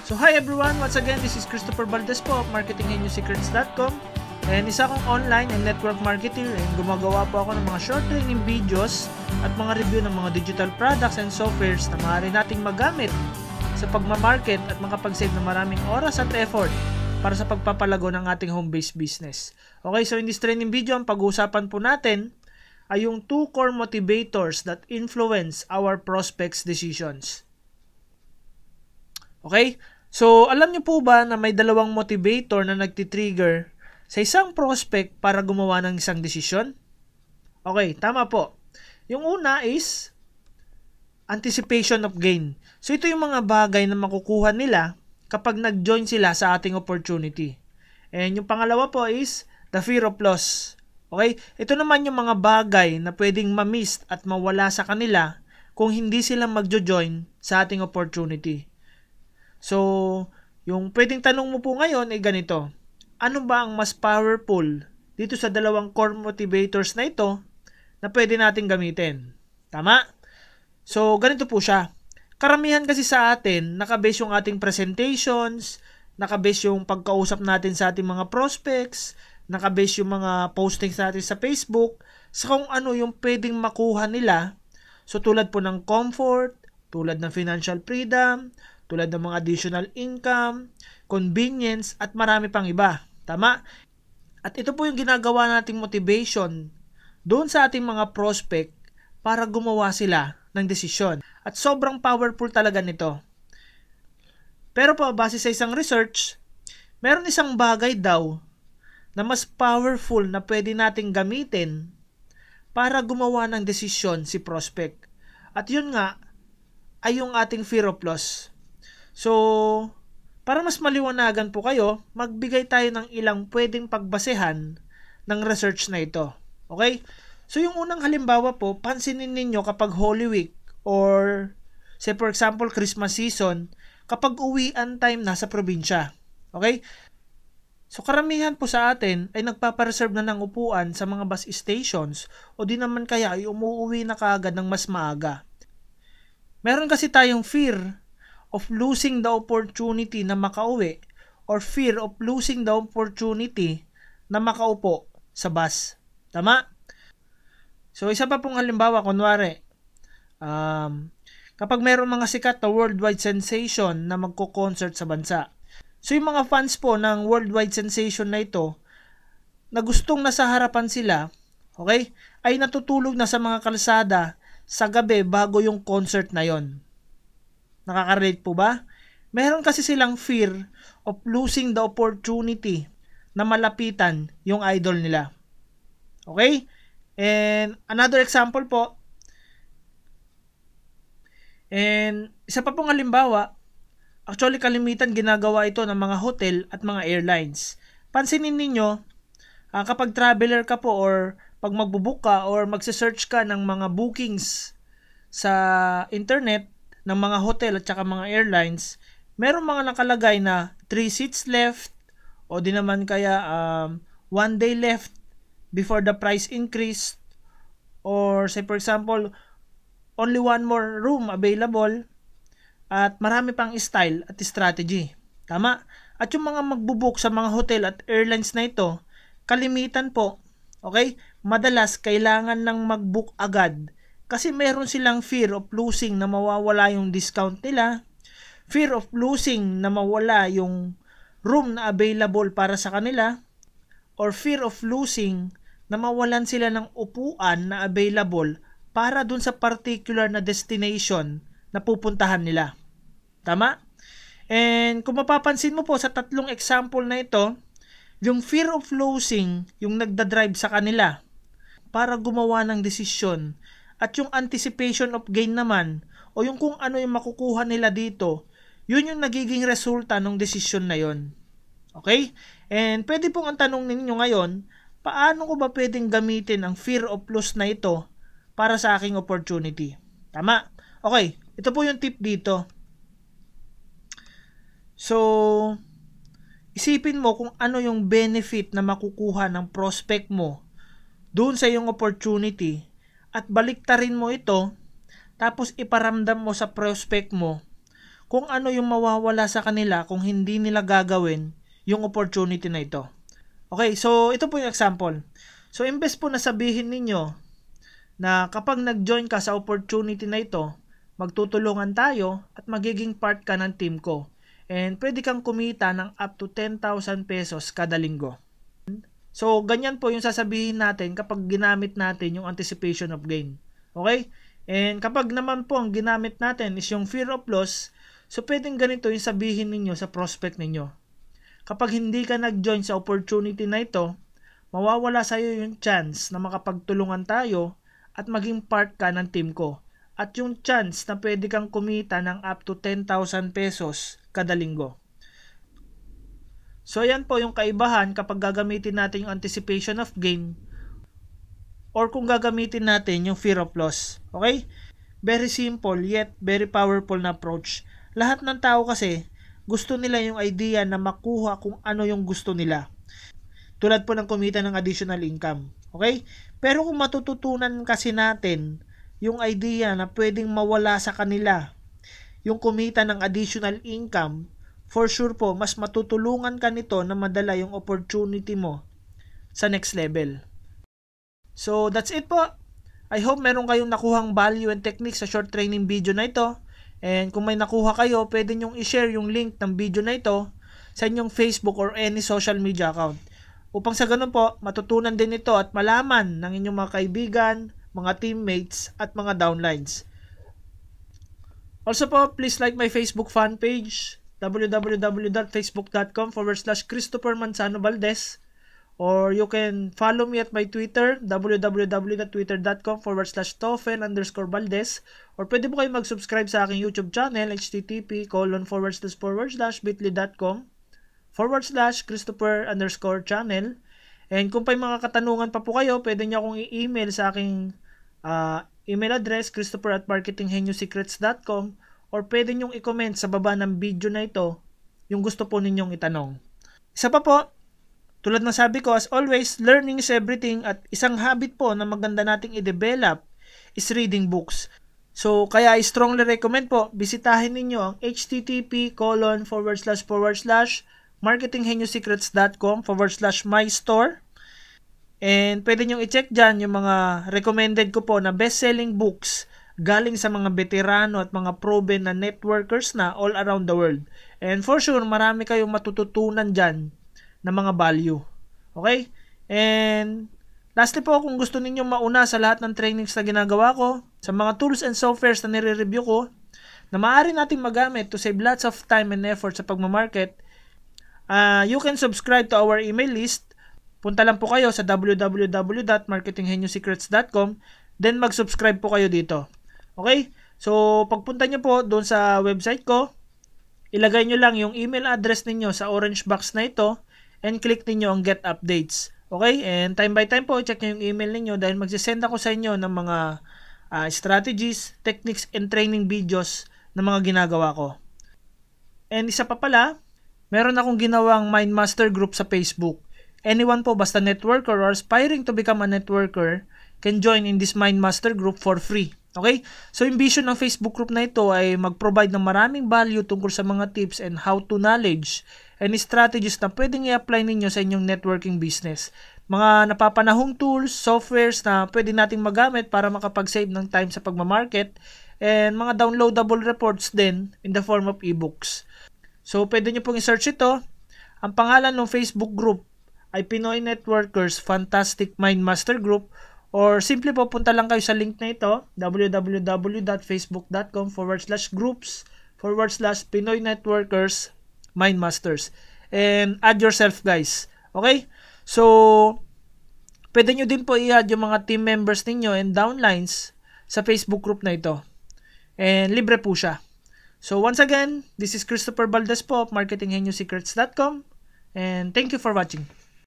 So hi everyone, once again this is Christopher Valdez po of marketingnewsecrets.com, and isa akong online and network marketer, and gumagawa po ako ng mga short training videos at mga review ng mga digital products and softwares na maaari nating magamit sa pagmamarket at makapag-save ng maraming oras at effort para sa pagpapalago ng ating home-based business. Okay, so in this training video, ang pag-uusapan po natin ay yung 2 core motivators that influence our prospects' decisions. Okay? So, alam niyo po ba na may dalawang motivator na nagtitrigger sa isang prospect para gumawa ng isang desisyon? Okay, tama po. Yung una is anticipation of gain. So, ito yung mga bagay na makukuha nila kapag nag-join sila sa ating opportunity. And yung pangalawa po is the fear of loss. Okay? Ito naman yung mga bagay na pwedeng ma-miss at mawala sa kanila kung hindi sila magjo-join sa ating opportunity. So, yung pwedeng tanong mo po ngayon ay ganito. Ano ba ang mas powerful dito sa dalawang core motivators na ito na pwede natin gamitin? Tama? So, ganito po siya. Karamihan kasi sa atin, nakabase yung ating presentations, nakabase yung pagkausap natin sa ating mga prospects, nakabase yung mga postings natin sa Facebook, sa kung ano yung pwedeng makuha nila. So, tulad po ng comfort, tulad ng financial freedom, tulad ng mga additional income, convenience, at marami pang iba. Tama? At ito po yung ginagawa nating motivation doon sa ating mga prospect para gumawa sila ng desisyon. At sobrang powerful talaga nito. Pero po, base sa isang research, meron isang bagay daw na mas powerful na pwede nating gamitin para gumawa ng desisyon si prospect. At yun nga ay yung ating fear of loss. So, para mas maliwanagan po kayo, magbigay tayo ng ilang pwedeng pagbasehan ng research na ito. Okay? So, yung unang halimbawa po, pansinin ninyo kapag Holy Week or, say for example, Christmas season, kapag uwian time nasa probinsya. Okay? So, karamihan po sa atin ay nagpapareserve na ng upuan sa mga bus stations o di naman kaya ay umuwi na kaagad ng mas maaga. Meron kasi tayong fear of losing the opportunity na makauwi or fear of losing the opportunity na makaupo sa bus. Tama? So, isa pa pong halimbawa, kunwari, kapag mayroong mga sikat na worldwide sensation na magko-concert sa bansa. So, yung mga fans po ng worldwide sensation na ito, na gustong nasa harapan sila, okay, ay natutulog na sa mga kalsada sa gabi bago yung concert na yon. Nakaka-relate po ba? Meron kasi silang fear of losing the opportunity na malapitan yung idol nila. Okay? And another example po, and isa pa pong halimbawa, actually kalimitan ginagawa ito ng mga hotel at mga airlines. Pansinin ninyo, kapag traveler ka po or pag magbubook ka or magse-search ka ng mga bookings sa internet, ng mga hotel at saka mga airlines, meron mga nakalagay na 3 seats left o di naman kaya 1 day left before the price increase, or say for example only 1 more room available, at marami pang style at strategy. Tama? At yung mga magbubook sa mga hotel at airlines na ito, kalimitan po, okay, madalas kailangan ng mag-book agad kasi meron silang fear of losing na mawawala yung discount nila, fear of losing na mawala yung room na available para sa kanila, or fear of losing na mawalan sila ng upuan na available para dun sa particular na destination na pupuntahan nila. Tama? And kung mapapansin mo po sa tatlong example na ito, yung fear of losing yung nagdadrive sa kanila para gumawa ng desisyon. At yung anticipation of gain naman, o yung kung ano yung makukuha nila dito, yun yung nagiging resulta ng desisyon na yon. Okay? And pwede pong ang tanong ninyo ngayon, paano ko ba pwedeng gamitin ang fear of loss na ito para sa aking opportunity? Tama? Okay, ito po yung tip dito. So, isipin mo kung ano yung benefit na makukuha ng prospect mo doon sa iyong opportunity, at baliktarin mo ito, tapos iparamdam mo sa prospect mo kung ano yung mawawala sa kanila kung hindi nila gagawin yung opportunity na ito. Okay, so ito po yung example. So imbes po na sabihin ninyo na kapag nag-join ka sa opportunity na ito, magtutulungan tayo at magiging part ka ng team ko. And pwede kang kumita ng up to 10,000 pesos kada linggo. So ganyan po yung sasabihin natin kapag ginamit natin yung anticipation of gain. Okay? And kapag naman po ang ginamit natin is yung fear of loss, so pwedeng ganito yung sabihin ninyo sa prospect ninyo. Kapag hindi ka nag-join sa opportunity na ito, mawawala sa iyo yung chance na makapagtulungan tayo at maging part ka ng team ko. At yung chance na pwede kang kumita ng up to 10,000 pesos kada linggo. So yan po yung kaibahan kapag gagamitin natin yung anticipation of gain or kung gagamitin natin yung fear of loss. Okay? Very simple yet very powerful na approach. Lahat ng tao kasi gusto nila yung idea na makuha kung ano yung gusto nila. Tulad po ng kumita ng additional income. Okay? Pero kung matututunan kasi natin yung idea na pwedeng mawala sa kanila yung kumita ng additional income, for sure po, mas matutulungan ka nito na madala yung opportunity mo sa next level. So, that's it po. I hope meron kayong nakuhang value and techniques sa short training video na ito. And kung may nakuha kayo, pwede nyong i-share yung link ng video na ito sa inyong Facebook or any social media account. Upang sa ganun po, matutunan din ito at malaman ng inyong mga kaibigan, mga teammates, at mga downlines. Also po, please like my Facebook fan page, www.facebook.com/Christopher Manzano Valdez. Or you can follow me at my Twitter, www.twitter.com/Tofen_Valdez. Or pwede po kayo mag-subscribe sa aking YouTube channel, http://bit.ly.com/Christopher_channel. And kung may mga katanungan pa po kayo, pwede niyo akong i-email sa aking email address, christopher@marketinghenusecrets.com. Or pwede niyong i-comment sa baba ng video na ito yung gusto po ninyong itanong. Isa pa po, tulad ng sabi ko, as always, learning is everything at isang habit po na maganda nating i-develop is reading books. So, kaya I strongly recommend po, bisitahin ninyo ang http://marketinghenusecrets.com/my-store. And pwede nyong i-check dyan yung mga recommended ko po na best-selling books galing sa mga veterano at mga proven na networkers na all around the world. And for sure, marami kayong matututunan dyan na mga value. Okay? And lastly po, kung gusto ninyong mauna sa lahat ng trainings na ginagawa ko, sa mga tools and softwares na nire-review ko, na maaari nating magamit to save lots of time and effort sa pagmamarket, you can subscribe to our email list. Punta lang po kayo sa www.marketinghenusecrets.com, then mag-subscribe po kayo dito. Okay? So, pagpunta nyo po doon sa website ko, ilagay nyo lang yung email address ninyo sa orange box na ito, and click niyo ang get updates. Okay? And time by time po, check niyo yung email niyo dahil magsisend ako sa inyo ng mga strategies, techniques, and training videos na mga ginagawa ko. And isa pa pala, meron akong ginawang Mind Master group sa Facebook. Anyone po, basta networker or aspiring to become a networker, can join in this Mind Master group for free. Okay? So, yung vision ng Facebook group na ito ay mag-provide ng maraming value tungkol sa mga tips and how-to knowledge and strategies na pwedeng i-apply ninyo sa inyong networking business. Mga napapanahong tools, softwares na pwede nating magamit para makapag-save ng time sa pagmamarket, and mga downloadable reports din in the form of ebooks. So, pwede nyo pong i-search ito. Ang pangalan ng Facebook group ay Pinoy Networkers Fantastic Mind Master Group, or simple po punta lang kayo sa link na ito, www.facebook.com/groups/Pinoy Networkers Mind Masters, and add yourself, guys. Okay? So, pwede nyo din po i-add yung mga team members ninyo and downlines sa Facebook group na ito. And libre po siya. So, once again, this is Christopher Valdez po of marketinghenusecrets.com, and thank you for watching.